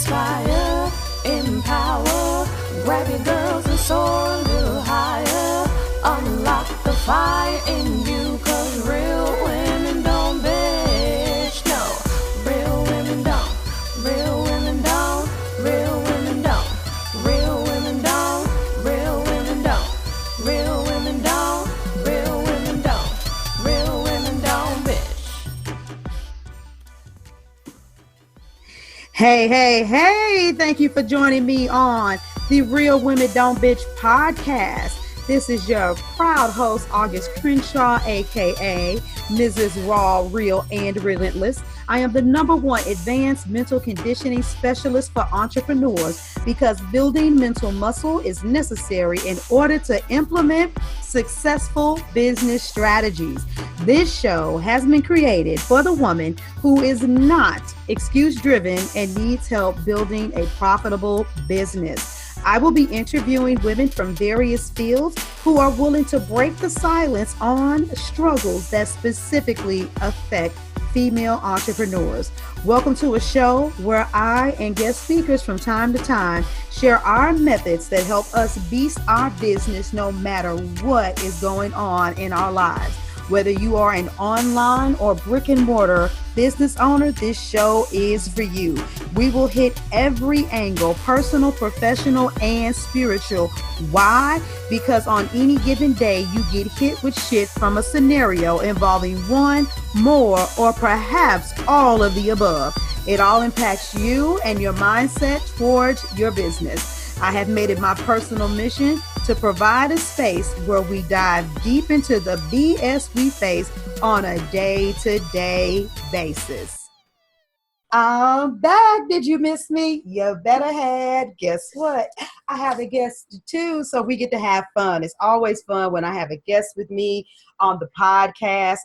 inspire, empower, grab your girls and soar a little higher. Unlock the fire in you, 'cause real women don't bitch, no. Real women don't, real women don't, real women don't, real women don't, real women don't, real women don't, real women don't, real women don't bitch. Hey, thank you for joining me on the Real Women Don't Bitch podcast. This is your proud host, Auguste, aka Mrs. Raw, Real, and Relentless. I am the #1 advanced mental conditioning specialist for entrepreneurs because building mental muscle is necessary in order to implement successful business strategies. This show has been created for the woman who is not excuse-driven and needs help building a profitable business. I will be interviewing women from various fields who are willing to break the silence on struggles that specifically affect female entrepreneurs. Welcome to a show where I and guest speakers from time to time share our methods that help us beast our business no matter what is going on in our lives. Whether you are an online or brick and mortar business owner, this show is for you. We will hit every angle, personal, professional, and spiritual. Why? Because on any given day, you get hit with shit from a scenario involving one, more, or perhaps all of the above. It all impacts you and your mindset towards your business. I have made it my personal mission to provide a space where we dive deep into the BS we face on a day-to-day basis. I'm back. Did you miss me? You better had. Guess what? I have a guest too, so we get to have fun. It's always fun when I have a guest with me on the podcast.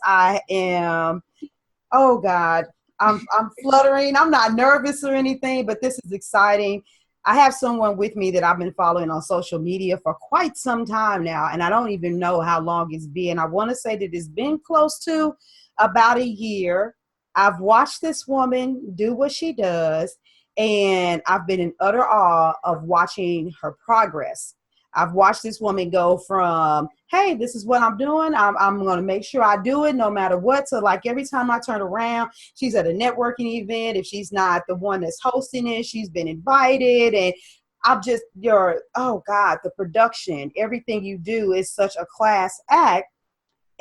Oh God, I'm fluttering. I'm not nervous or anything, but this is exciting. I have someone with me that I've been following on social media for quite some time now, and I don't even know how long it's been. I want to say that it's been close to about a year. I've watched this woman do what she does, and I've been in utter awe of watching her progress. I've watched this woman go from, hey, this is what I'm doing. I'm going to make sure I do it no matter what. So like every time I turn around, she's at a networking event. If she's not the one that's hosting it, she's been invited. And oh God, the production, everything you do is such a class act.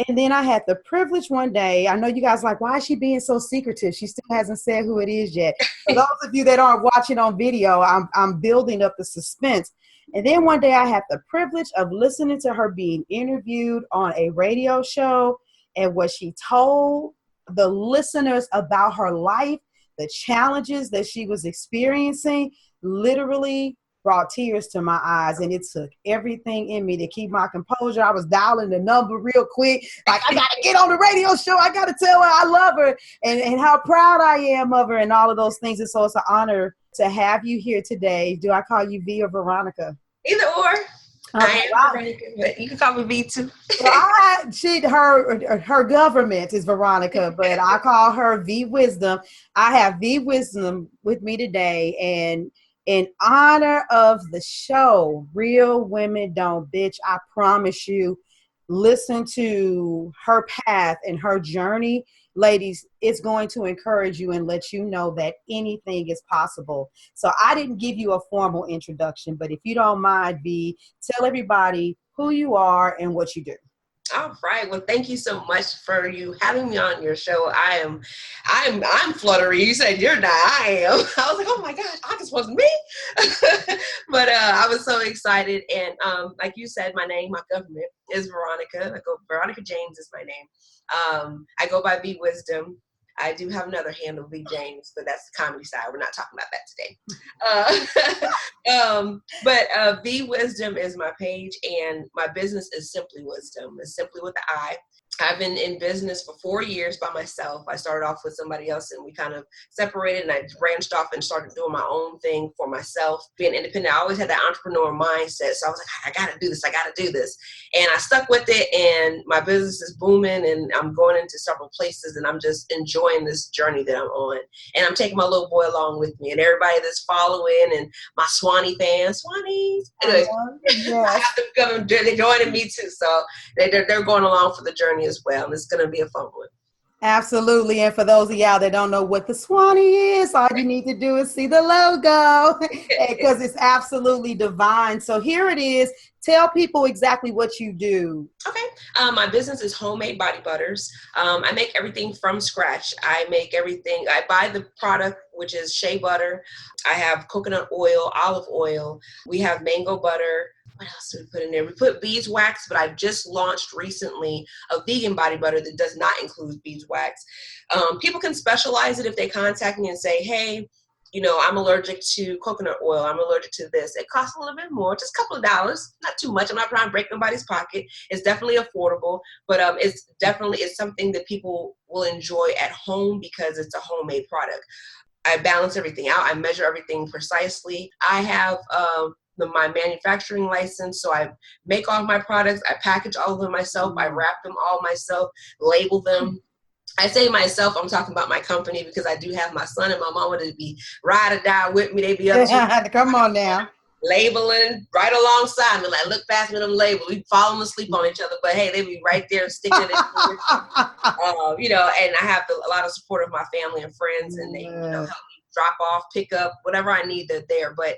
And then I had the privilege one day, I know you guys like, why is she being so secretive? She still hasn't said who it is yet. For those of you that aren't watching on video, I'm building up the suspense. And then one day I had the privilege of listening to her being interviewed on a radio show, and what she told the listeners about her life, the challenges that she was experiencing, literally brought tears to my eyes, and it took everything in me to keep my composure. I was dialing the number real quick. Like, I got to get on the radio show. I got to tell her I love her and how proud I am of her and all of those things. And so it's an honor to have you here today. Do I call you Vee or Veronica? Either or. I am Veronica, but you can call me Vee too. Her government is Veronica, but I call her Vee Wisdom. I have Vee Wisdom with me today, and in honor of the show, Real Women Don't Bitch, I promise you, listen to her path and her journey. Ladies, it's going to encourage you and let you know that anything is possible. So I didn't give you a formal introduction, but if you don't mind, Vee, tell everybody who you are and what you do. All right. Well, thank you so much for you having me on your show. I'm fluttery. You said you're not. I am. I was like, oh my gosh, August was me. But I was so excited. And like you said, my government is Veronica. Veronica James is my name. I go by Vee Wisdom. I do have another handle, Vee James, but that's the comedy side. We're not talking about that today. But Vee Wisdom is my page, and my business is Simply Wisdom. It's simply with the I. I've been in business for 4 years by myself. I started off with somebody else and we kind of separated, and I branched off and started doing my own thing for myself, being independent. I always had that entrepreneur mindset. So I was like, I got to do this. I got to do this. And I stuck with it, and my business is booming, and I'm going into several places, and I'm just enjoying this journey that I'm on. And I'm taking my little boy along with me, and everybody that's following, and my Swanee fans, Swanees. Anyways, I have them coming, they're joining me too. So they're going along for the journey as well, and it's going to be a fun one. Absolutely. And for those of y'all that don't know what the Swanee is, all you need to do is see the logo because it's absolutely divine. So here it is. Tell people exactly what you do. Okay. My business is homemade body butters. I make everything from scratch. I make everything. I buy the product, which is shea butter. I have coconut oil, olive oil. We have mango butter. What else do we put in there? We put beeswax, but I've just launched recently a vegan body butter that does not include beeswax. People can specialize it if they contact me and say, hey, I'm allergic to coconut oil. I'm allergic to this. It costs a little bit more, just a couple of dollars, not too much. I'm not trying to break nobody's pocket. It's definitely affordable, but it's something that people will enjoy at home because it's a homemade product. I balance everything out. I measure everything precisely. I have my manufacturing license, so I make all my products. I package all of them myself. I wrap them all myself, label them. I say myself, I'm talking about my company, because I do have my son and my mama to be ride or die with me. They be up to come on now, labeling right alongside me, like look past me them labels. We falling asleep on each other, but hey, they be right there sticking it. And I have a lot of support of my family and friends, and they help me drop off, pick up, whatever I need, they're there. But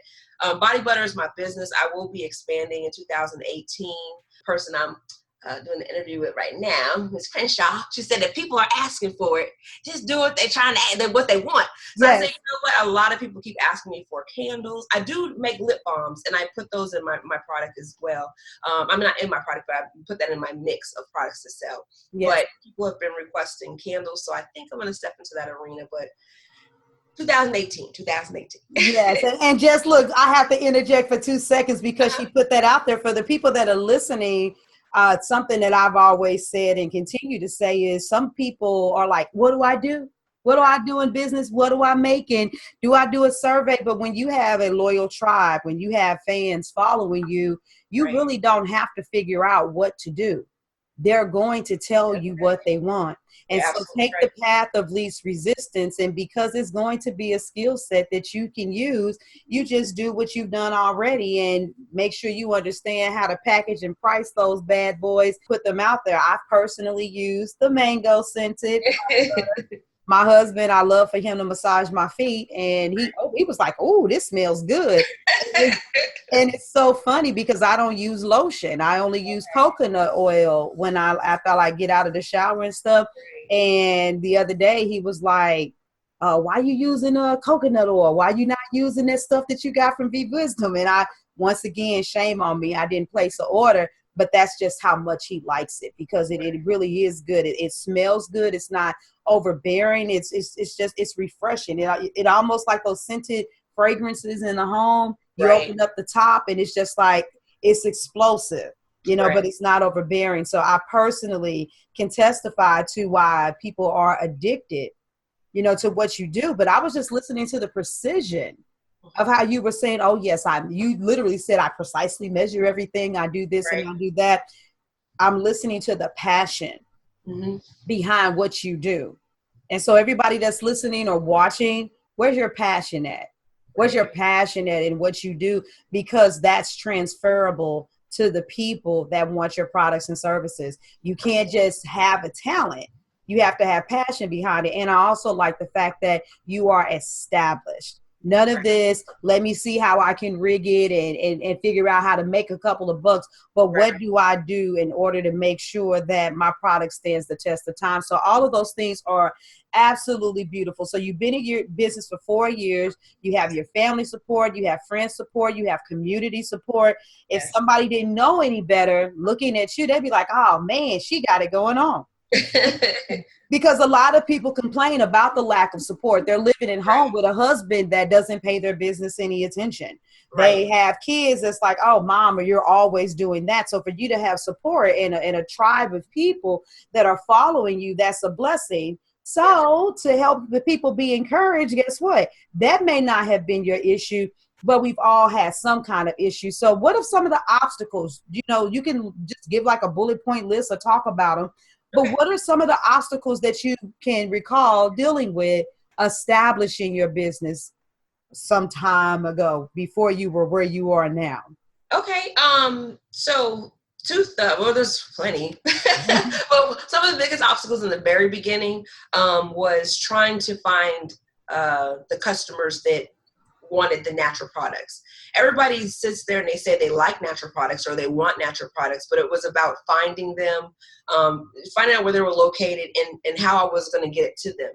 body butter is my business. I will be expanding in 2018. Person I'm doing the interview with right now, Ms. Crenshaw, she said that people are asking for it. Just do what they're trying to add, what they want. So I said, what? A lot of people keep asking me for candles. I do make lip balms, and I put those in my product as well. I'm not in my product, but I put that in my mix of products to sell. Yes. But people have been requesting candles, so I think I'm going to step into that arena. But 2018. Yes. And just look, I have to interject for 2 seconds because she put that out there for the people that are listening. Something that I've always said and continue to say is some people are like, what do I do? What do I do in business? What do I make? And do I do a survey? But when you have a loyal tribe, when you have fans following you, you really don't have to figure out what to do. They're going to tell you what they want. And so take the path of least resistance. And because it's going to be a skill set that you can use, you just do what you've done already and make sure you understand how to package and price those bad boys, put them out there. I've personally used the mango scented. My husband, I love for him to massage my feet, and he was like, "Oh, this smells good." And it's so funny because I don't use lotion. I only use coconut oil after I get out of the shower and stuff. And the other day he was like, why are you using coconut oil? Why are you not using that stuff that you got from Vee Wisdom? And once again, shame on me. I didn't place an order, but that's just how much he likes it because it really is good. It smells good. It's not overbearing. It's refreshing. It almost like those scented fragrances in the home. You open up the top and it's just like, it's explosive, but it's not overbearing. So I personally can testify to why people are addicted, to what you do. But I was just listening to the precision of how you were saying, oh yes, you literally said, I precisely measure everything. I do this and I do that. I'm listening to the passion behind what you do. And so everybody that's listening or watching, where's your passion at? Where's your passion at in what you do? Because that's transferable to the people that want your products and services. You can't just have a talent. You have to have passion behind it. And I also like the fact that you are established. None of this, let me see how I can rig it and figure out how to make a couple of bucks. But what do I do in order to make sure that my product stands the test of time? So all of those things are absolutely beautiful. So you've been in your business for 4 years. You have your family support. You have friends support. You have community support. If somebody didn't know any better looking at you, they'd be like, oh man, she got it going on. Because a lot of people complain about the lack of support. They're living at home with a husband that doesn't pay their business any attention. They have kids that's like, oh, mom, or you're always doing that. So for you to have support in a tribe of people that are following you, that's a blessing. So to help the people be encouraged, guess what? That may not have been your issue, but we've all had some kind of issue. So what are some of the obstacles? You know, you can just give like a bullet point list or talk about them. But what are some of the obstacles that you can recall dealing with establishing your business some time ago before you were where you are now? Okay. So well, there's plenty. But some of the biggest obstacles in the very beginning was trying to find the customers that wanted the natural products. Everybody sits there and they say they like natural products or they want natural products, but it was about finding them, finding out where they were located and how I was going to get it to them.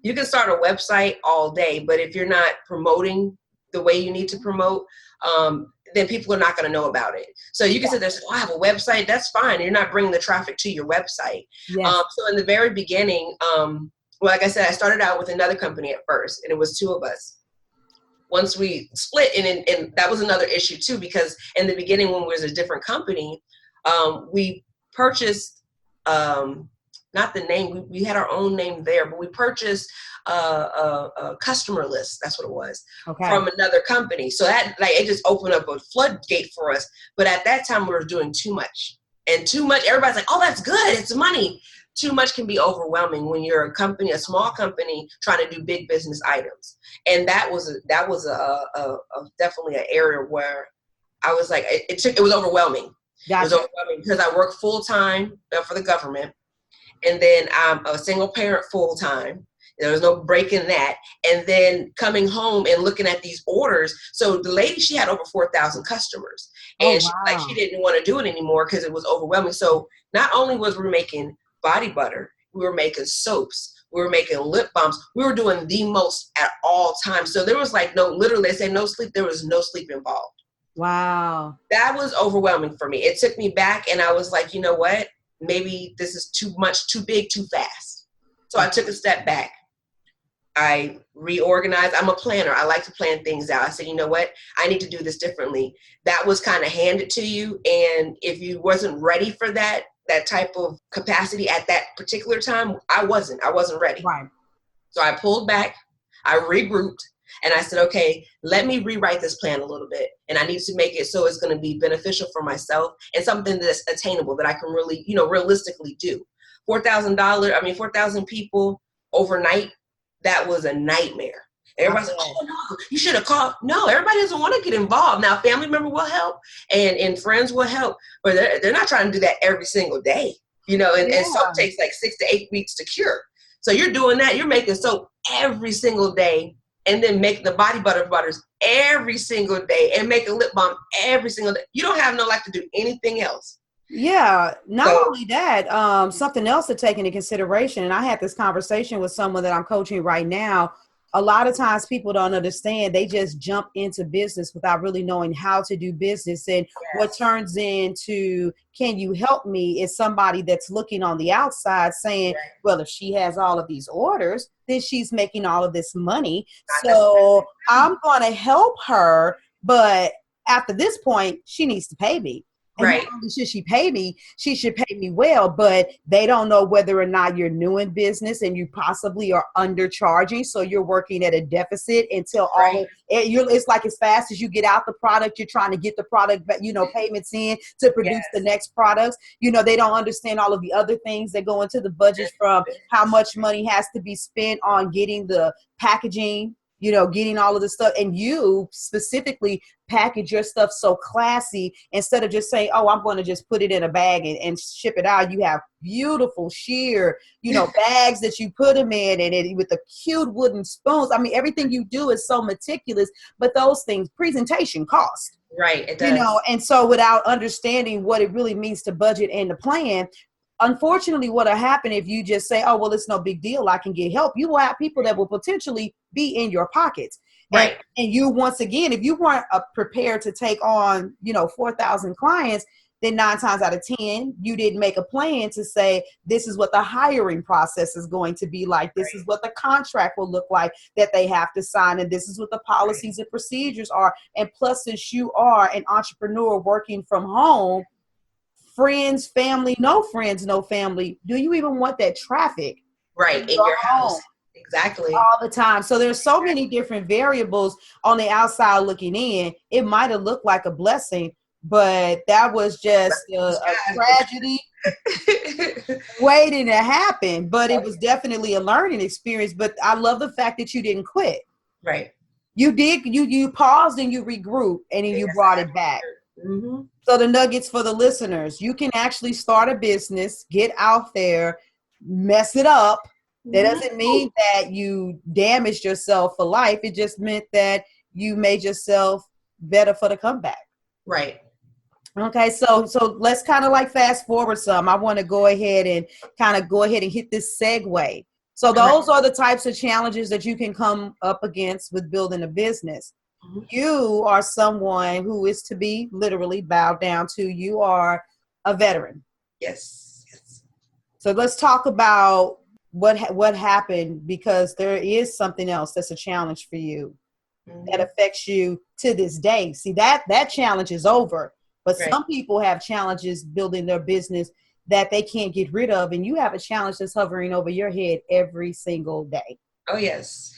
You can start a website all day, but if you're not promoting the way you need to promote, then people are not going to know about it. So you can sit there and say, oh, I have a website. That's fine. You're not bringing the traffic to your website. Yes. So in the very beginning, like I said, I started out with another company at first, and it was two of us. Once we split, and that was another issue too, because in the beginning when we was a different company, we purchased, not the name, we had our own name there, but we purchased a customer list, that's what it was, from another company. So that, like, it just opened up a floodgate for us. But at that time we were doing too much. And too much, everybody's like, oh, that's good, it's money. Too much can be overwhelming when you're a company, a small company, trying to do big business items. And that was definitely an area where I was like, it was overwhelming. Gotcha. It was overwhelming because I work full time for the government, and then I'm a single parent full time. There was no break in that. And then coming home and looking at these orders. So the lady, she had over 4,000 customers, and she didn't want to do it anymore because it was overwhelming. So not only was we making body butter, we were making soaps, we were making lip balms, we were doing the most at all times. So there was like literally they say no sleep, there was no sleep involved. Wow. That was overwhelming for me. It took me back, and I was like, you know what, maybe this is too much, too big, too fast. So I took a step back. I reorganized. I'm a planner. I like to plan things out. I said, you know what, I need to do this differently. That was kind of handed to you, and if you wasn't ready for that type of capacity at that particular time, I wasn't ready. Right. So I pulled back, I regrouped, and I said, okay, let me rewrite this plan a little bit. And I need to make it so it's going to be beneficial for myself and something that's attainable that I can really, realistically do. $4,000 people overnight, that was a nightmare. Everybody's like, oh no, you should have called. No, everybody doesn't want to get involved. Now, family member will help and friends will help, but they're not trying to do that every single day, and soap takes like 6 to 8 weeks to cure. So you're doing that. You're making soap every single day, and then making the body butters every single day, and making lip balm every single day. You don't have no life to do anything else. Yeah, not only that, something else to take into consideration, and I had this conversation with someone that I'm coaching right now. A lot of times people don't understand. They just jump into business without really knowing how to do business. And what turns into, can you help me, is somebody that's looking on the outside saying, well, if she has all of these orders, then she's making all of this money. So I'm going to help her. But after this point, she needs to pay me. And not only should she pay me, she should pay me well, but they don't know whether or not you're new in business and you possibly are undercharging. So you're working at a deficit until it's like as fast as you get out the product, you're trying to get the product, payments in to produce the next products. They don't understand all of the other things that go into the budget, from how much money has to be spent on getting the packaging, getting all of the stuff. And you specifically package your stuff so classy, instead of just saying, oh, I'm going to just put it in a bag and ship it out. You have beautiful sheer, bags that you put them in, and with the cute wooden spoons. I mean, everything you do is so meticulous, but those things, presentation cost. Right. It does. And so without understanding what it really means to budget and to plan, unfortunately, what'll happen if you just say, oh, well, it's no big deal, I can get help, you will have people that will potentially be in your pockets. Right. And you, once again, if you weren't prepared to take on, 4,000 clients, then 9 times out of 10, you didn't make a plan to say, this is what the hiring process is going to be like. This is what the contract will look like that they have to sign. And this is what the policies and procedures are. And plus, since you are an entrepreneur working from home, friends, family, no friends, no family, do you even want that traffic? Right, in your house. Exactly. All the time. So there's so many different variables on the outside looking in. It might have looked like a blessing, but that was just a tragedy waiting to happen. But it was definitely a learning experience. But I love the fact that you didn't quit. Right. You did. You paused and you regrouped and then you brought it back. Mm-hmm. So the nuggets for the listeners: you can actually start a business, get out there, mess it up. That doesn't mean that you damaged yourself for life. It just meant that you made yourself better for the comeback. Right. Okay, so let's kind of like fast forward some. I want to go ahead and hit this segue. So those are the types of challenges that you can come up against with building a business. Mm-hmm. You are someone who is to be literally bowed down to. You are a veteran. Yes. So let's talk about what happened, because there is something else that's a challenge for you that affects you to this day. See, that challenge is over, but some people have challenges building their business that they can't get rid of, and you have a challenge that's hovering over your head every single day. Oh, yes.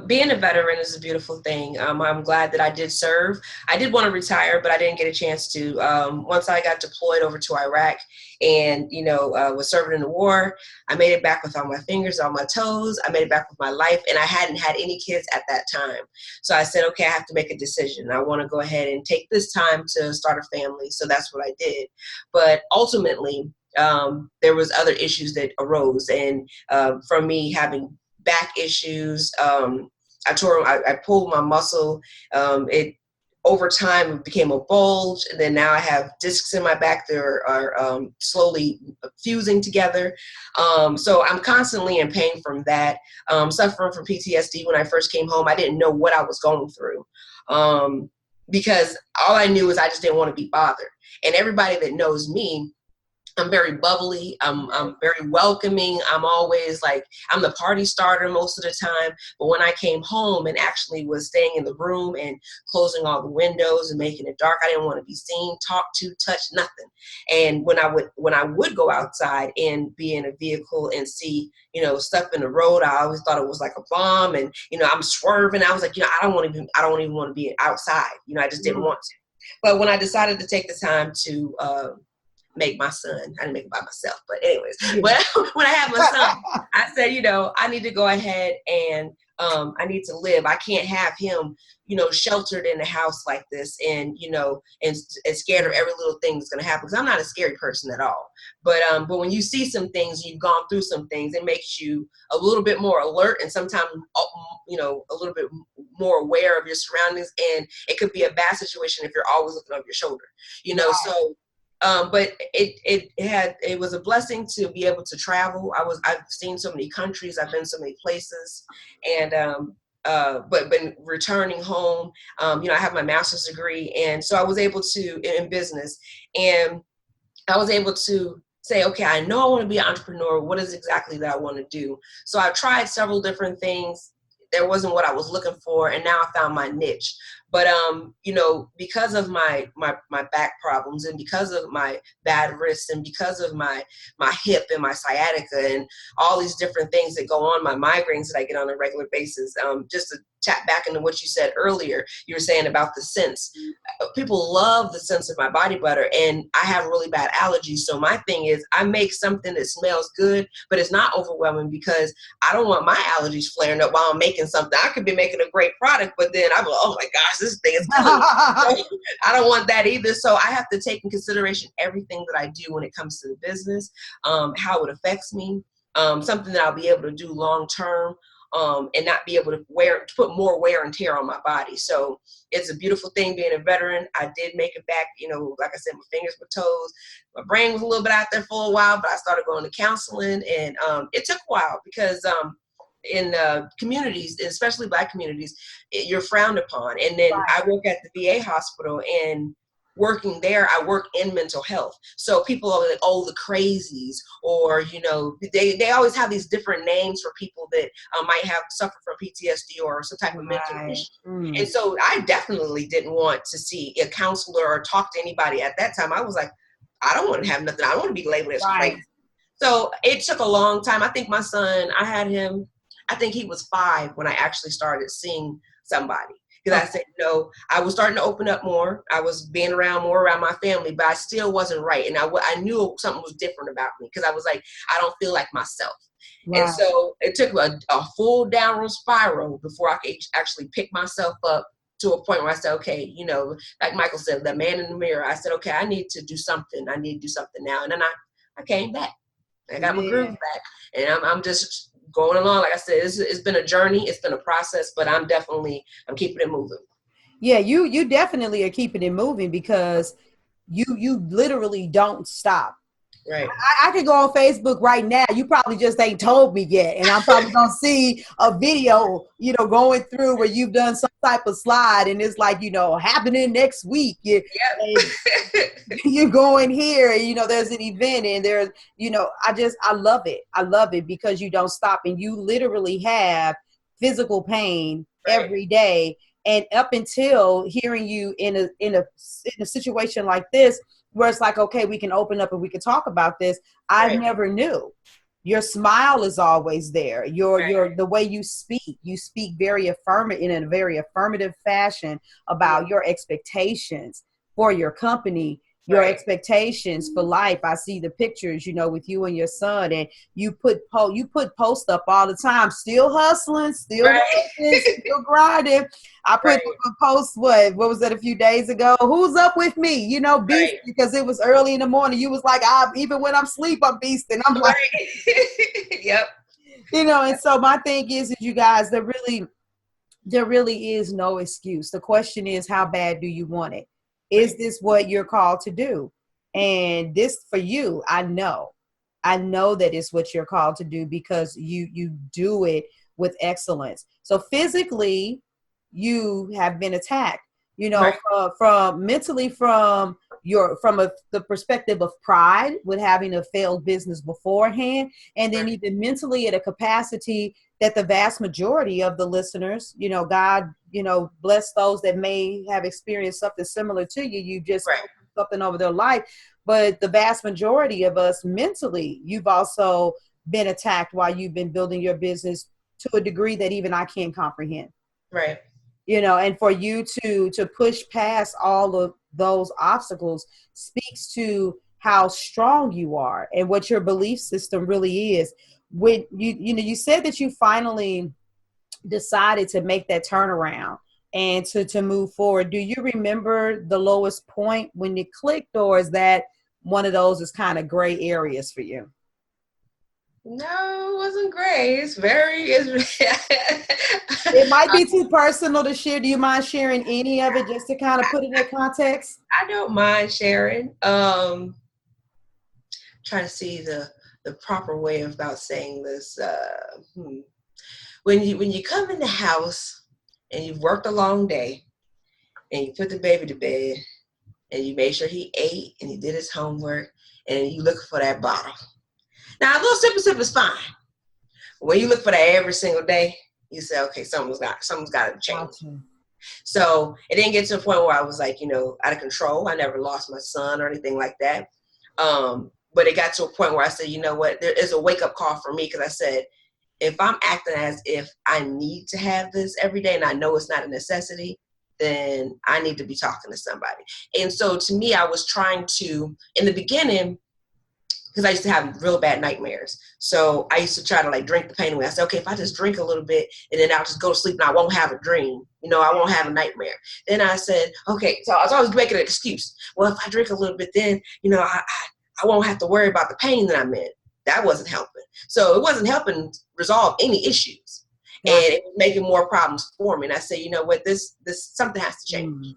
Being a veteran is a beautiful thing. I'm glad that I did serve. I did want to retire, but I didn't get a chance to. Once I got deployed over to Iraq and, was serving in the war, I made it back with all my fingers, all my toes. I made it back with my life, and I hadn't had any kids at that time. So I said, okay, I have to make a decision. I want to go ahead and take this time to start a family. So that's what I did. But ultimately, there was other issues that arose. And from me having back issues, I pulled my muscle. It over time it became a bulge, and then now I have discs in my back that are slowly fusing together. So I'm constantly in pain from that. Suffering from PTSD. When I first came home, I didn't know what I was going through, because all I knew is I just didn't want to be bothered. And everybody that knows me, I'm very bubbly. I'm very welcoming. I'm always I'm the party starter most of the time. But when I came home and actually was staying in the room and closing all the windows and making it dark, I didn't want to be seen, talked to, touched, nothing. And when I would go outside and be in a vehicle and see, stuff in the road, I always thought it was like a bomb. And, I'm swerving. I was like, I don't even want to be outside. I just didn't want to. But when I decided to take the time to, make my son. I didn't make it by myself, but anyways, when I had my son, I said, I need to go ahead and I need to live. I can't have him, sheltered in a house like this and, and scared of every little thing that's going to happen. Because I'm not a scary person at all. But when you see some things, you've gone through some things, it makes you a little bit more alert and sometimes, a little bit more aware of your surroundings. And it could be a bad situation if you're always looking over your shoulder, Wow. So. But it was a blessing to be able to travel. I've seen so many countries, I've been so many places, and but been returning home. I have my master's degree, and so I was able to in business, and I was able to say, okay, I know I want to be an entrepreneur. What is exactly that I want to do? So I tried several different things. There wasn't what I was looking for, and now I found my niche. But because of my back problems and because of my bad wrists and because of my hip and my sciatica and all these different things that go on, my migraines that I get on a regular basis, just to tap back into what you said earlier, you were saying about the scents. People love the scents of my body butter, and I have really bad allergies. So my thing is I make something that smells good, but it's not overwhelming because I don't want my allergies flaring up while I'm making something. I could be making a great product, but then I'm like, oh my gosh, this thing is killing me. I don't want that either. So I have to take in consideration everything that I do when it comes to the business, how it affects me, something that I'll be able to do long term. And not be able to put more wear and tear on my body. So it's a beautiful thing being a veteran. I did make it back, like I said, my fingers, my toes. My brain was a little bit out there for a while, but I started going to counseling, and it took a while because in communities, especially Black communities, you're frowned upon. And then I work at the VA hospital, and working there, I work in mental health. So people are like, oh, the crazies, or, you know, they always have these different names for people that might have suffered from PTSD or some type of mental issue. And so I definitely didn't want to see a counselor or talk to anybody at that time. I was like, I don't want to have nothing. I don't want to be labeled as crazy. So it took a long time. I think my son, I had him, I think he was 5 when I actually started seeing somebody. Because I said, no, I was starting to open up more. I was being more around my family, but I still wasn't right. And I knew something was different about me, because I was like, I don't feel like myself. Right. And so it took a full downward spiral before I could actually pick myself up to a point where I said, okay, you know, like Michael said, the man in the mirror, I said, okay, I need to do something. I need to do something now. And then I came back. I got my groove back, and I'm just going along. Like I said, it's been a journey. It's been a process, but I'm keeping it moving. Yeah, you definitely are keeping it moving, because you literally don't stop. Right. I could go on Facebook right now. You probably just ain't told me yet. And I'm probably going to see a video, you know, going through where you've done some type of slide, and it's like, you know, happening next week. You're going here, and, you know, there's an event, and there's, you know, I love it. I love it because you don't stop, and you literally have physical pain every day. And up until hearing you in a situation like this, where it's like, okay, we can open up and we can talk about this. I never knew. Your smile is always there. Your the way you speak very affirmative, in a very affirmative fashion about your expectations for your company, your expectations for life. I see the pictures, you know, with you and your son, and you put posts up all the time, still hustling, still working, still grinding. I put a post, what was that, a few days ago? Who's up with me? You know, beast, because it was early in the morning. You was like, even when I'm asleep, I'm beasting. I'm like, yep. You know, and so my thing is you guys, there really is no excuse. The question is, how bad do you want it? Is this what you're called to do? And this, for you, I know that it's what you're called to do, because you do it with excellence. So physically, you have been attacked, you know, from mentally, from the perspective of pride with having a failed business beforehand, and then even mentally at a capacity that the vast majority of the listeners, you know, God, you know, bless those that may have experienced something similar to you. You just something over their life, but the vast majority of us mentally, you've also been attacked while you've been building your business to a degree that even I can't comprehend. Right. You know, and for you to push past all of those obstacles speaks to how strong you are and what your belief system really is. When you said that you finally decided to make that turnaround and to move forward, do you remember the lowest point when you clicked, or is that one of those is kind of gray areas for you? No, it wasn't gray. It might be too personal to share. Do you mind sharing any of it, just to kind of put it in context? I don't mind sharing. Trying to see the proper way about saying this. When you come in the house and you've worked a long day, and you put the baby to bed, and you made sure he ate and he did his homework, and you look for that bottle. Now, a little sip is fine. When you look for that every single day, you say, okay, something's got to change. Awesome. So it didn't get to a point where I was like, you know, out of control. I never lost my son or anything like that. But it got to a point where I said, you know what, there is a wake-up call for me, because I said, if I'm acting as if I need to have this every day and I know it's not a necessity, then I need to be talking to somebody. And so to me, I was trying to, in the beginning, because I used to have real bad nightmares. So I used to try to like drink the pain away. I said, okay, if I just drink a little bit and then I'll just go to sleep and I won't have a dream, you know, I won't have a nightmare. Then I said, okay, so I was always making an excuse. Well, if I drink a little bit, then, you know, I won't have to worry about the pain that I'm in. That wasn't helping. So it wasn't helping resolve any issues. Yeah. And it was making more problems for me. And I said, you know what, this something has to change.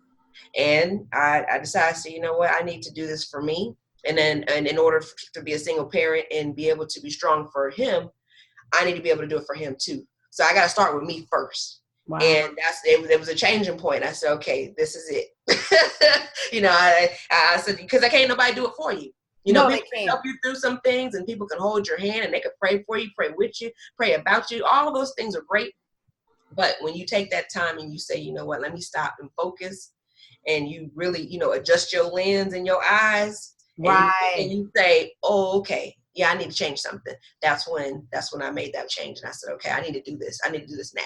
And I decided, you know what, I need to do this for me. And then, and in order to be a single parent and be able to be strong for him, I need to be able to do it for him too. So I got to start with me first. Wow. And it was a changing point. I said, okay, this is it. I said, because I can't nobody do it for you. No, People they can can't. help you through some things, and people can hold your hand, and they can pray for you, pray with you, pray about you. All of those things are great. But when you take that time and you say, you know what, let me stop and focus, and you really, adjust your lens and your eyes, Right. and you say, oh, okay, yeah, I need to change something. That's when I made that change. And I said, okay, I need to do this. I need to do this now.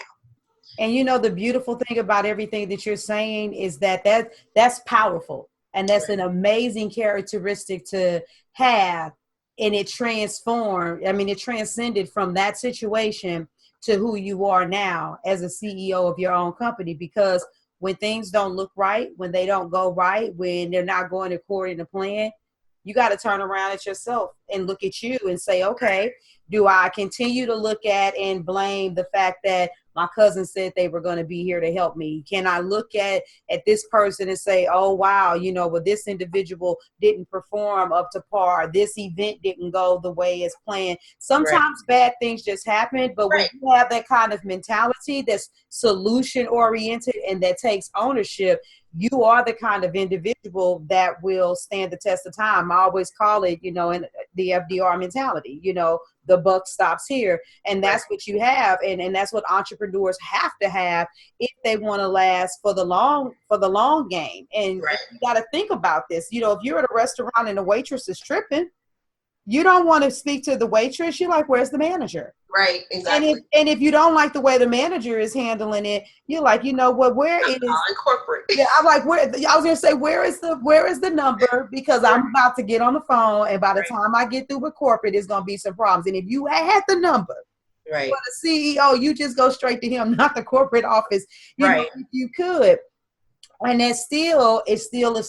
And the beautiful thing about everything that you're saying is that's powerful. And that's an amazing characteristic to have. And it transcended from that situation to who you are now as a CEO of your own company. Because when things don't look right, when they don't go right, when they're not going according to plan, you got to turn around at yourself and look at you and say, okay, do I continue to look at and blame the fact that my cousin said they were going to be here to help me? Can I look at this person and say, oh, wow, well, this individual didn't perform up to par. This event didn't go the way it's planned. Sometimes bad things just happen, but when you have that kind of mentality that's solution oriented and that takes ownership, you are the kind of individual that will stand the test of time. I always call it, in the FDR mentality, the buck stops here. And that's what you have. And that's what entrepreneurs have to have if they want to last for the long game. And you got to think about this. If you're at a restaurant and the waitress is tripping, you don't want to speak to the waitress. You're like, where's the manager? Right, exactly. And if you don't like the way the manager is handling it, you're like, where is corporate? Yeah, I'm like, I was gonna say, where is the number? Because I'm about to get on the phone, and by the time I get through with corporate, it's gonna be some problems. And if you had the number for the CEO, you just go straight to him, not the corporate office. If you could. And it's still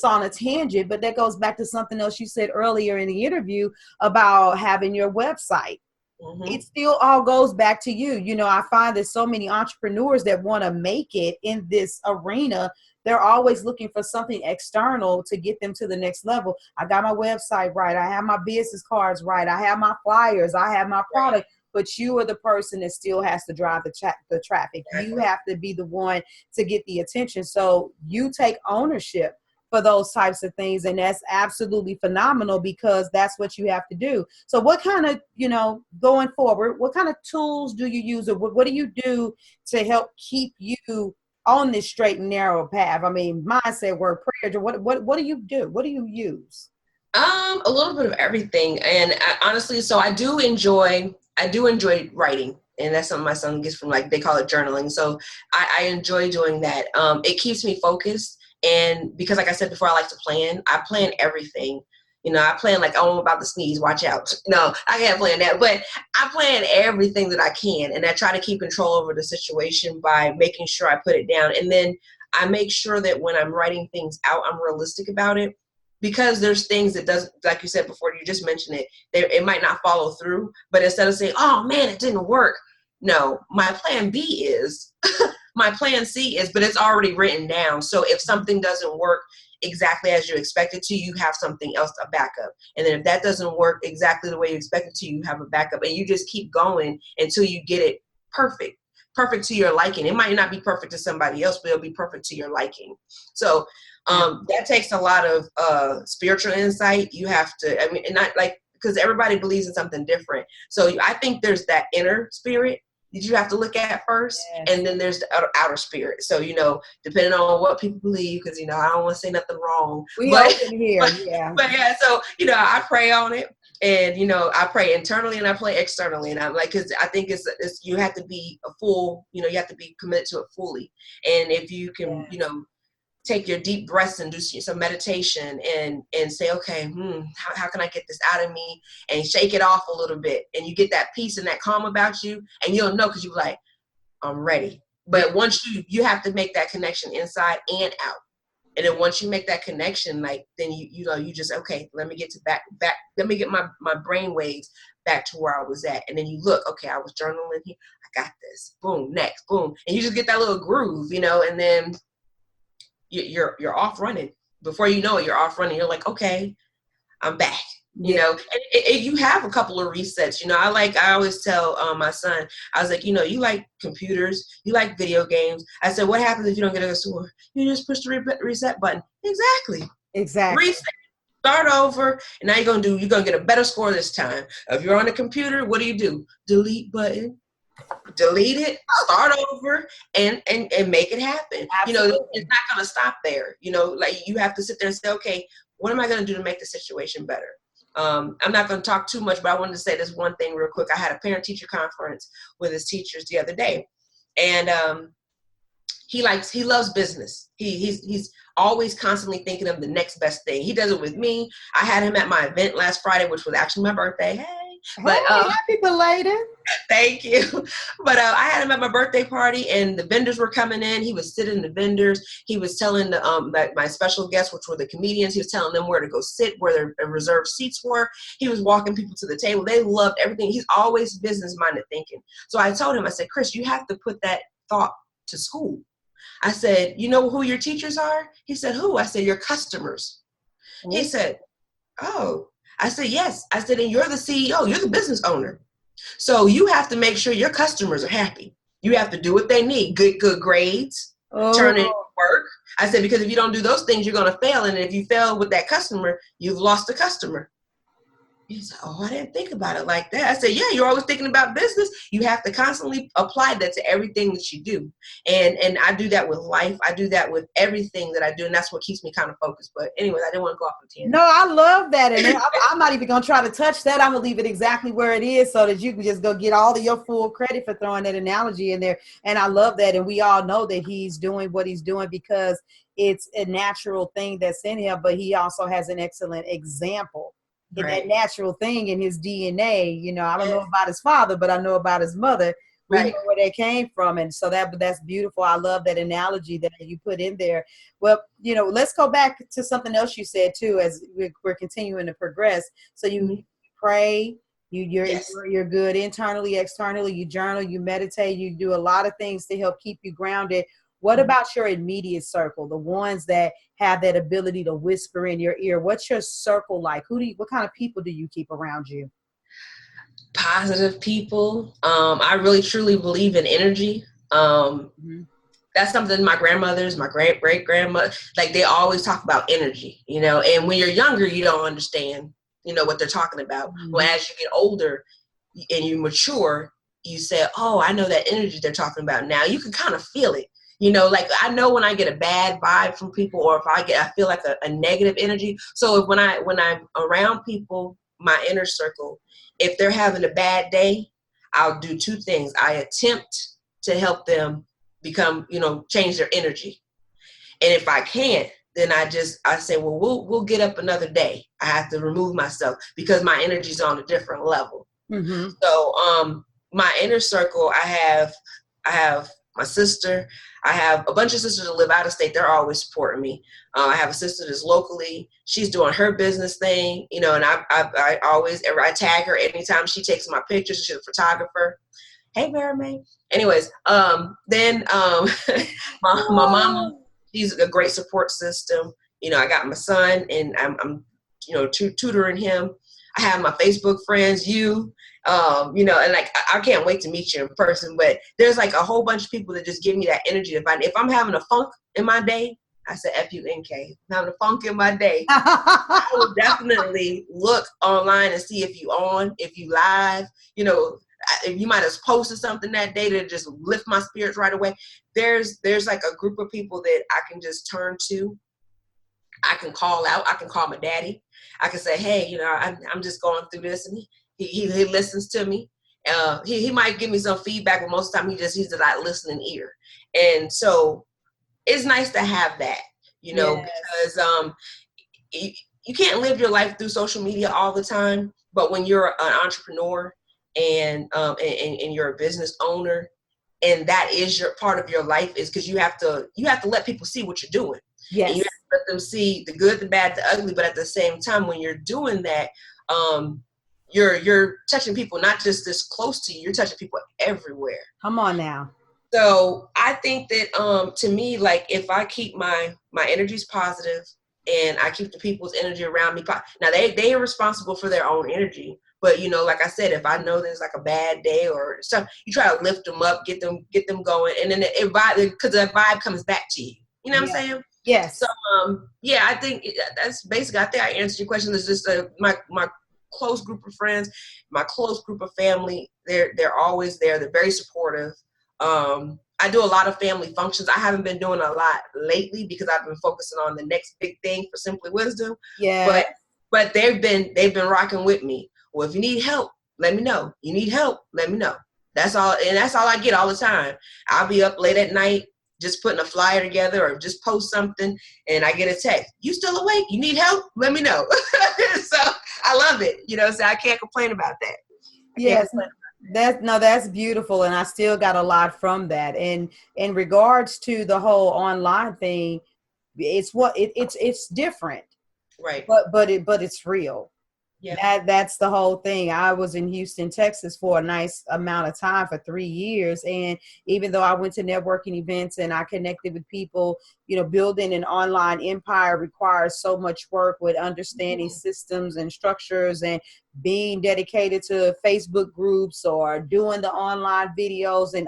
on a tangent, but that goes back to something else you said earlier in the interview about having your website. Mm-hmm. It still all goes back to you. I find that so many entrepreneurs that want to make it in this arena, they're always looking for something external to get them to the next level. I got my website right. I have my business cards right. I have my flyers. I have my product. But you are the person that still has to drive the traffic. You have to be the one to get the attention. So you take ownership for those types of things. And that's absolutely phenomenal because that's what you have to do. So what kind of, going forward, what kind of tools do you use, or what do you do to help keep you on this straight and narrow path? I mean, mindset, work, prayer. What do you do? What do you use? A little bit of everything. And honestly, so I do enjoy writing. And that's something my son gets from, they call it journaling. So I enjoy doing that. It keeps me focused. And because, like I said before, I like to plan. I plan everything. I plan I'm about to sneeze, watch out. No, I can't plan that. But I plan everything that I can. And I try to keep control over the situation by making sure I put it down. And then I make sure that when I'm writing things out, I'm realistic about it. Because there's things that does, like you said before, you just mentioned it might not follow through. But instead of saying, oh, man, it didn't work. No, my plan B is, my plan C is, but it's already written down. So if something doesn't work exactly as you expect it to, you have something else to back up. And then if that doesn't work exactly the way you expect it to, you have a backup. And you just keep going until you get it perfect to your liking. It might not be perfect to somebody else, but it'll be perfect to your liking. So that takes a lot of spiritual insight. You have to, and not because everybody believes in something different. So I think there's that inner spirit that you have to look at first. Yes. And then there's the outer spirit. So, depending on what people believe, because, I don't want to say nothing wrong. But yeah, so, I pray on it. And, I pray internally and I pray externally. And I'm because I think it's you have to be you have to be committed to it fully. And if you can, take your deep breaths and do some meditation and say, okay, how can I get this out of me, and shake it off a little bit. And you get that peace and that calm about you, and you'll know, because you're like, I'm ready. But once you have to make that connection inside and out. And then once you make that connection, then you just, okay, let me get to back, let me get my brain waves back to where I was at. And then you look, okay, I was journaling here. I got this. Boom, next, boom. And you just get that little groove, and then you're off running. Before you know it, you're off running. You're like, okay, I'm back. You know, and you have a couple of resets. You know, I always tell my son, I was like, you know, you like computers, you like video games. I said, what happens if you don't get a score? You just push the reset button. Exactly. Reset. Start over, and now you're gonna get a better score this time. If you're on a computer, what do? Delete button. Delete it, start over, and make it happen. Absolutely. You know, it's not gonna stop there. You know, like you have to sit there and say, okay, what am I gonna do to make the situation better? I'm not going to talk too much, but I wanted to say this one thing real quick. I had a parent-teacher conference with his teachers the other day, and he loves business. He's always constantly thinking of the next best thing. He does it with me. I had him at my event last Friday, which was actually my birthday. Hey, happy belated. Thank you. But I had him at my birthday party, and the vendors were coming in. He was sitting the vendors. He was telling my special guests, which were the comedians, he was telling them where to go sit, where their reserved seats were. He was walking people to the table. They loved everything. He's always business-minded thinking. So I told him, I said, Chris, you have to put that thought to school. I said, you know who your teachers are? He said, who? I said, your customers. Mm-hmm. He said, oh. I said, yes. I said, and you're the CEO. You're the business owner. So you have to make sure your customers are happy. You have to do what they need. Good grades, turn in work. I said, because if you don't do those things, you're going to fail. And if you fail with that customer, you've lost a customer. He said, oh, I didn't think about it like that. I said, yeah, you're always thinking about business. You have to constantly apply that to everything that you do. And I do that with life. I do that with everything that I do. And that's what keeps me kind of focused. But anyways, I didn't want to go off on tangent. No, I love that. And I'm not even going to try to touch that. I'm going to leave it exactly where it is so that you can just go get all of your full credit for throwing that analogy in there. And I love that. And we all know that he's doing what he's doing because it's a natural thing that's in him, but he also has an excellent example. In that natural thing in his DNA, you know, I don't know about his father, but I know about his mother. We know where they came from. And so that's beautiful. I love that analogy that you put in there. Well, you know, let's go back to something else you said too, as we're continuing to progress. So you pray, you're good internally, externally, you journal, you meditate, you do a lot of things to help keep you grounded. What about your immediate circle, the ones that have that ability to whisper in your ear? What's your circle like? What kind of people do you keep around you? Positive people. I really truly believe in energy. That's something my grandmothers, my great grandmother, like they always talk about energy, you know, and when you're younger, you don't understand, you know, what they're talking about. Well, as you get older and you mature, you say, oh, I know that energy they're talking about now. You can kind of feel it. You know, like I know when I get a bad vibe from people, or if I feel like a negative energy. So when I'm around people, my inner circle, if they're having a bad day, I'll do two things. I attempt to help them become, you know, change their energy. And if I can't, then I say, well, we'll get up another day. I have to remove myself because my energy's on a different level. So my inner circle, I have my sister. I have a bunch of sisters that live out of state. They're always supporting me. I have a sister that's locally. She's doing her business thing, you know, and I always tag her anytime she takes my pictures. She's a photographer. Hey, Veronica. Anyways, then my mama, she's a great support system. You know, I got my son, and I'm you know, tutoring him. I have my Facebook friends, you know, and like, I can't wait to meet you in person, but there's like a whole bunch of people that just give me that energy. If I'm having a funk in my day, I said, FUNK, I'm having a funk in my day. I will definitely look online and see if you live, you know, if you might have posted something that day to just lift my spirits right away. There's like a group of people that I can just turn to. I can call out. I can call my daddy. I can say, hey, you know, I'm just going through this, and he listens to me. He might give me some feedback, but most of the time he's a like listening ear. And so it's nice to have that, you know, because you can't live your life through social media all the time. But when you're an entrepreneur and you're a business owner, and that is your part of your life, is because you have to let people see what you're doing. Yes. And you have to let them see the good, the bad, the ugly. But at the same time, when you're doing that, you're touching people not just this close to you. You're touching people everywhere. Come on now. So I think that to me, like, if I keep my energies positive and I keep the people's energy around me. Now they are responsible for their own energy, but you know, like I said, if I know there's like a bad day or stuff, you try to lift them up, get them going, and then it vibe, because that vibe comes back to you. You know what I'm saying? Yes. So yeah, I think that's basically. I think I answered your question. It's just my close group of friends, my close group of family. They're always there. They're very supportive. I do a lot of family functions. I haven't been doing a lot lately because I've been focusing on the next big thing for Simply Wisdom. Yeah. But they've been rocking with me. Well, if you need help, let me know. You need help, let me know. That's all, and that's all I get all the time. I'll be up late at night just putting a flyer together or just post something, and I get a text. You still awake? You need help? Let me know. So I love it. You know, so I can't complain about that. Yes. That's beautiful. And I still got a lot from that. And in regards to the whole online thing, it's different. Right. But it's real. Yeah. That's the whole thing. I was in Houston, Texas for a nice amount of time for 3 years. And even though I went to networking events and I connected with people, you know, building an online empire requires so much work with understanding systems and structures and being dedicated to Facebook groups or doing the online videos and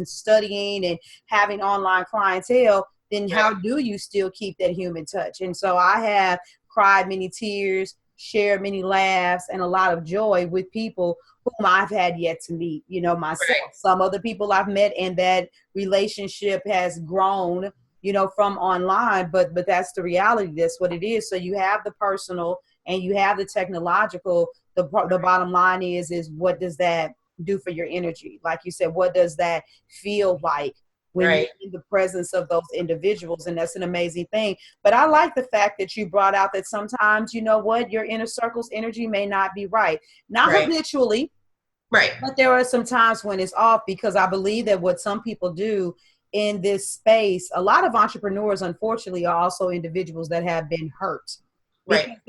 studying and having online clientele. Then how do you still keep that human touch? And so I have cried many tears, shared many laughs, and a lot of joy with people whom I've had yet to meet, you know, myself. Right. Some other people I've met, and that relationship has grown, you know, from online, but that's the reality. That's what it is. So you have the personal and you have the technological. The bottom line is what does that do for your energy? Like you said, what does that feel like when you're in the presence of those individuals? And that's an amazing thing. But I like the fact that you brought out that sometimes, you know what, your inner circle's energy may not be right. Not habitually, but there are some times when it's off, because I believe that what some people do in this space, a lot of entrepreneurs, unfortunately, are also individuals that have been hurt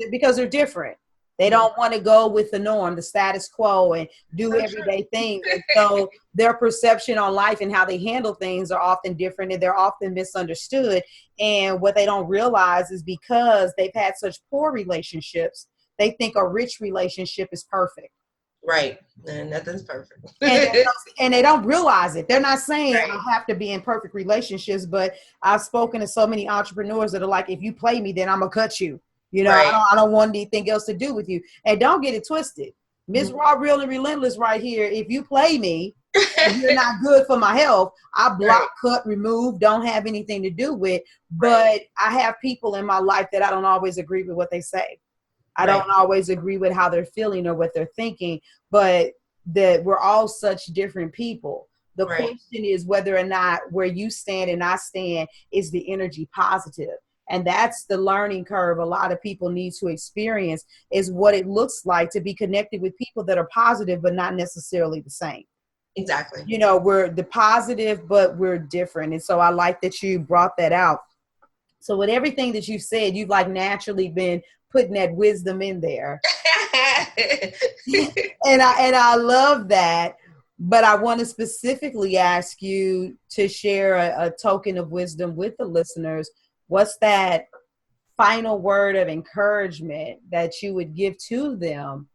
because they're different. They don't want to go with the norm, the status quo, and do everyday things. And so their perception on life and how they handle things are often different, and they're often misunderstood. And what they don't realize is because they've had such poor relationships, they think a rich relationship is perfect. Right. And nothing's perfect. And they don't realize it. They're not saying I have to be in perfect relationships, but I've spoken to so many entrepreneurs that are like, if you play me, then I'm going to cut you. You know, I don't want anything else to do with you. And don't get it twisted. Miss Raw, Real, and Relentless right here. If you play me and you're not good for my health, I block, cut, remove, don't have anything to do with. But I have people in my life that I don't always agree with what they say. I don't always agree with how they're feeling or what they're thinking, but that we're all such different people. The question is whether or not where you stand and I stand is the energy positive. And that's the learning curve a lot of people need to experience, is what it looks like to be connected with people that are positive, but not necessarily the same. Exactly. You know, we're the positive, but we're different. And so I like that you brought that out. So with everything that you've said, you've like naturally been putting that wisdom in there. and I love that. But I want to specifically ask you to share a token of wisdom with the listeners. What's that final word of encouragement that you would give to them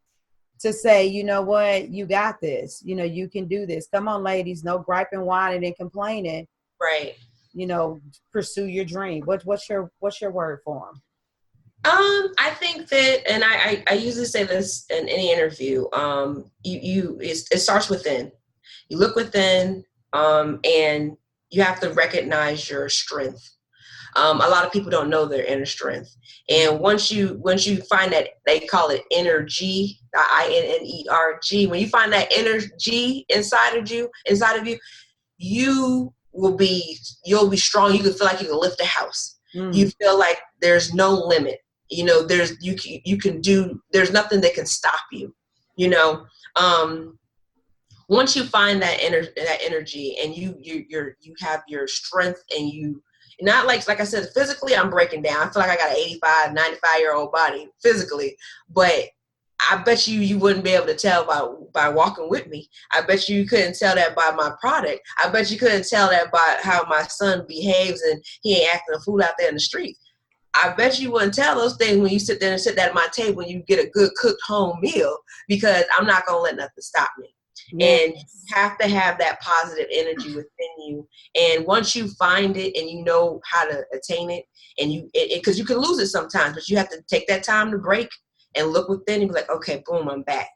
to say, you know what, you got this, you know, you can do this. Come on, ladies, no griping, whining, and complaining. Right. You know, pursue your dream. What's your word for them? I think that, and I usually say this in any interview, it starts within. You look within, and you have to recognize your strength. A lot of people don't know their inner strength. And once you find that, they call it energy, INNERG. When you find that energy inside of you, you'll be strong. You can feel like you can lift a house. You feel like there's no limit. You know, there's nothing that can stop you. You know, once you find that energy and you have your strength, and you not like I said, physically I'm breaking down. I feel like I got an 85, 95-year-old body physically, but I bet you wouldn't be able to tell by walking with me. I bet you couldn't tell that by my product. I bet you couldn't tell that by how my son behaves and he ain't acting a fool out there in the street. I bet you wouldn't tell those things when you sit there and sit down at my table and you get a good cooked home meal, because I'm not going to let nothing stop me. Yes. And you have to have that positive energy within you. And once you find it and you know how to attain it, and because you can lose it sometimes, but you have to take that time to break and look within and be like, okay, boom, I'm back.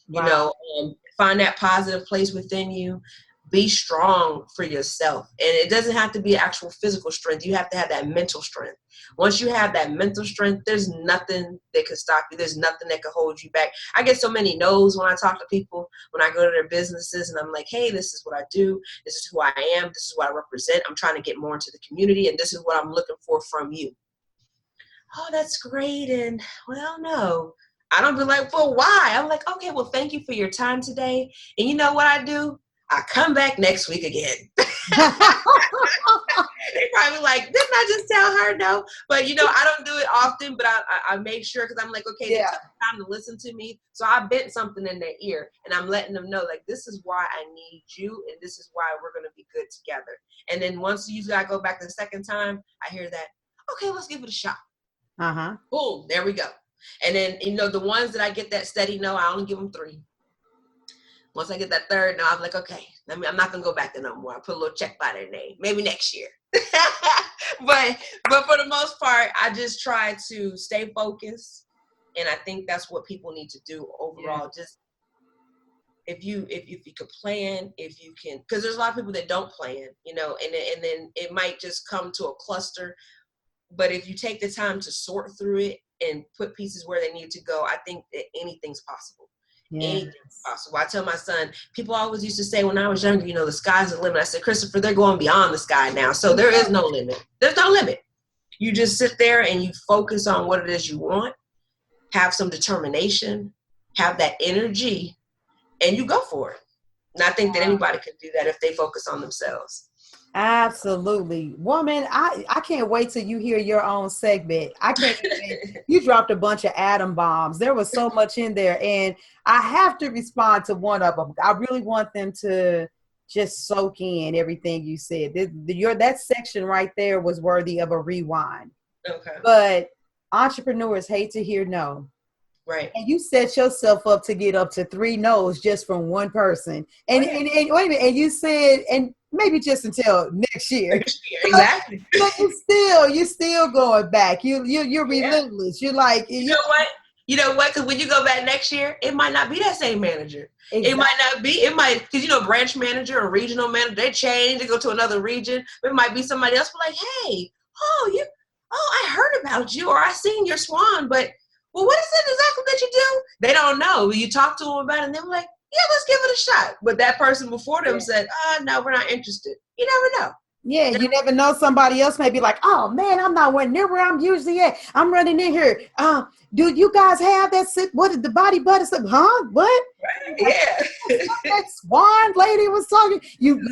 Wow. You know, find that positive place within you. Be strong for yourself. And it doesn't have to be actual physical strength. You have to have that mental strength. Once you have that mental strength, there's nothing that can stop you. There's nothing that can hold you back. I get so many no's when I talk to people, when I go to their businesses and I'm like, hey, this is what I do. This is who I am. This is what I represent. I'm trying to get more into the community, and this is what I'm looking for from you. Oh, that's great. And well, no. I don't be like, well, why? I'm like, okay, well, thank you for your time today. And you know what I do? I come back next week again. They probably like, didn't I just tell her no? But, you know, I don't do it often, but I make sure, because I'm like, okay, they took time to listen to me. So I bent something in their ear, and I'm letting them know, like, this is why I need you, and this is why we're going to be good together. And then once you got to go back the second time, I hear that, okay, let's give it a shot. Uh-huh. Boom, there we go. And then, you know, the ones that I get that steady no, I only give them 3. Once I get that third no, I'm like, okay, I'm not going to go back there no more. I put a little check by their name. Maybe next year. but for the most part, I just try to stay focused. And I think that's what people need to do overall. Yeah. Just if you could plan, if you can, because there's a lot of people that don't plan, you know, and then it might just come to a cluster. But if you take the time to sort through it and put pieces where they need to go, I think that anything's possible. Yes. Anything's possible. I tell my son, people always used to say when I was younger, you know, the sky's the limit. I said, Christopher, they're going beyond the sky now. So there is no limit. There's no limit. You just sit there and you focus on what it is you want, have some determination, have that energy, and you go for it. And I think that anybody can do that if they focus on themselves. Absolutely. Woman, I can't wait till you hear your own segment. I can't you dropped a bunch of atom bombs. There was so much in there, and I have to respond to one of them. I really want them to just soak in everything you said. That section right there was worthy of a rewind. Okay. But entrepreneurs hate to hear no. Right. And you set yourself up to get up to 3 no's just from one person. And, and wait a minute, and you said, and maybe just until next year. Exactly. But you're still going back. You're relentless. You're like, you know what? You know what? Because when you go back next year, it might not be that same manager. Exactly. It might not be. It might, because, you know, branch manager or regional manager, they change. They go to another region. It might be somebody else like, hey, I heard about you, or I seen your swan, but well, what is it exactly that you do? They don't know. You talk to them about it, and they're like, yeah, let's give it a shot. But that person before them said, no, we're not interested. You never know. Yeah, you never know. Somebody else may be like, oh, man, I'm not near where I'm usually at. I'm running in here. Do you guys have that? What is the body butter? Huh? What? Right. Yeah. That swan lady was talking. You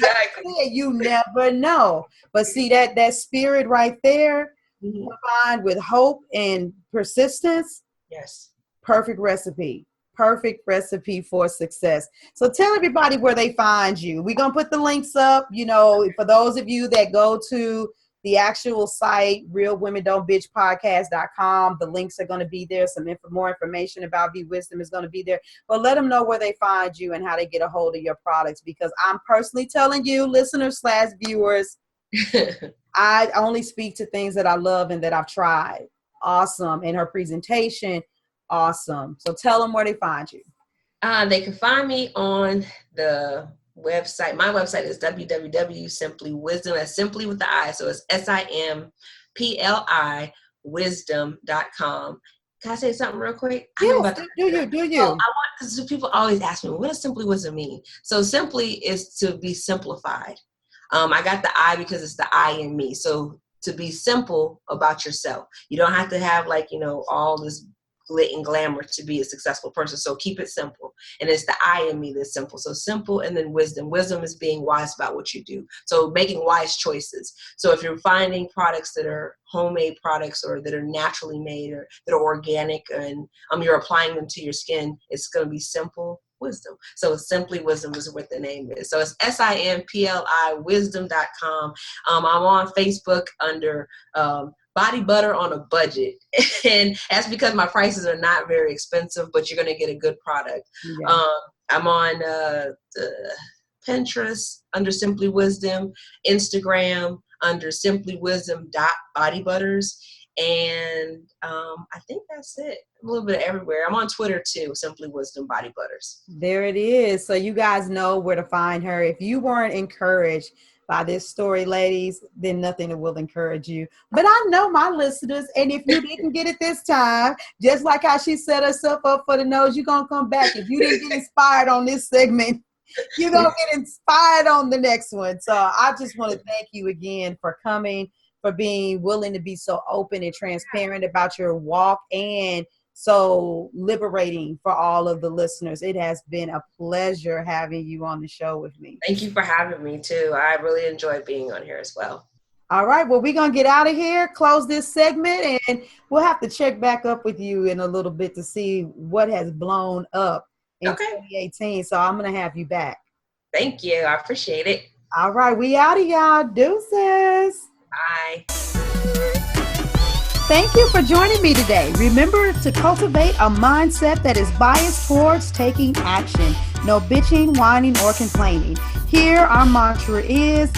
never know. But see, that spirit right there, combined with hope and persistence. Yes. Perfect recipe for success. So tell everybody where they find you. We're going to put the links up, you know, for those of you that go to the actual site, realwomendon'tbitchpodcast.com. The links are going to be there. Some more information about Vee Wisdom is going to be there. But let them know where they find you and how they get a hold of your products, because I'm personally telling you, listeners/viewers, I only speak to things that I love and that I've tried. Awesome. And her presentation, awesome. So tell them where they find you. They can find me on the website. My website is www.simplywisdom. That's simply with the I. So it's SIMPLI wisdom.com. Can I say something real quick? Yes, do you? Because people always ask me, what does simply wisdom mean? So simply is to be simplified. I got the I because it's the I in me. So to be simple about yourself. You don't have to have, like, you know, all this glit and glamour to be a successful person. So keep it simple. And it's the I in me that's simple. So simple, and then wisdom. Wisdom is being wise about what you do. So making wise choices. So if you're finding products that are homemade products or that are naturally made or that are organic, and you're applying them to your skin, it's going to be simple wisdom. So Simply Wisdom is what the name is. So it's SIMPLI wisdom.com. I'm on Facebook under body butter on a budget. And that's because my prices are not very expensive, but you're going to get a good product. Yeah. I'm on Pinterest under Simply Wisdom, Instagram under Simply Wisdom Body Butters. And I think that's it. A little bit everywhere. I'm on Twitter too, Simply Wisdom Body Butters. There it is. So you guys know where to find her. If you weren't encouraged by this story, ladies, then nothing will encourage you. But I know my listeners, and if you didn't get it this time, just like how she set herself up for the nose, you're going to come back. If you didn't get inspired on this segment, you're going to get inspired on the next one. So I just want to thank you again for coming, for being willing to be so open and transparent about your walk, and so liberating for all of the listeners. It has been a pleasure having you on the show with me. Thank you for having me too. I really enjoyed being on here as well. All right. Well, we're going to get out of here, close this segment, and we'll have to check back up with you in a little bit to see what has blown up in 2018. So I'm going to have you back. Thank you. I appreciate it. All right. We out of y'all. Deuces. Bye. Thank you for joining me today. Remember to cultivate a mindset that is biased towards taking action. No bitching, whining, or complaining. Here, our mantra is,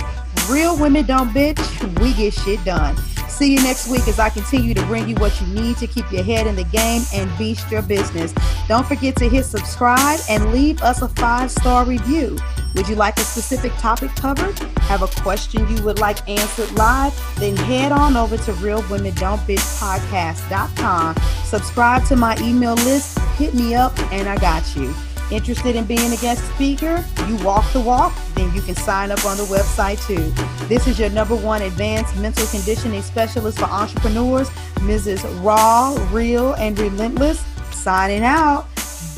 real women don't bitch, we get shit done. See you next week as I continue to bring you what you need to keep your head in the game and beast your business. Don't forget to hit subscribe and leave us a 5-star review. Would you like a specific topic covered? Have a question you would like answered live? Then head on over to realwomendon'tbitchpodcast.com. Subscribe to my email list, hit me up, and I got you. Interested in being a guest speaker? You walk the walk? Then you can sign up on the website too. This is your #1 advanced mental conditioning specialist for entrepreneurs, Mrs. Raw, Real, and Relentless. Signing out.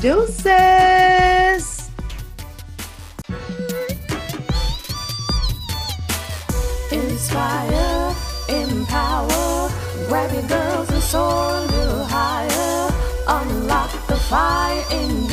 Deuces. Inspire, empower, grab your girls and soar a little higher. Unlock the fire in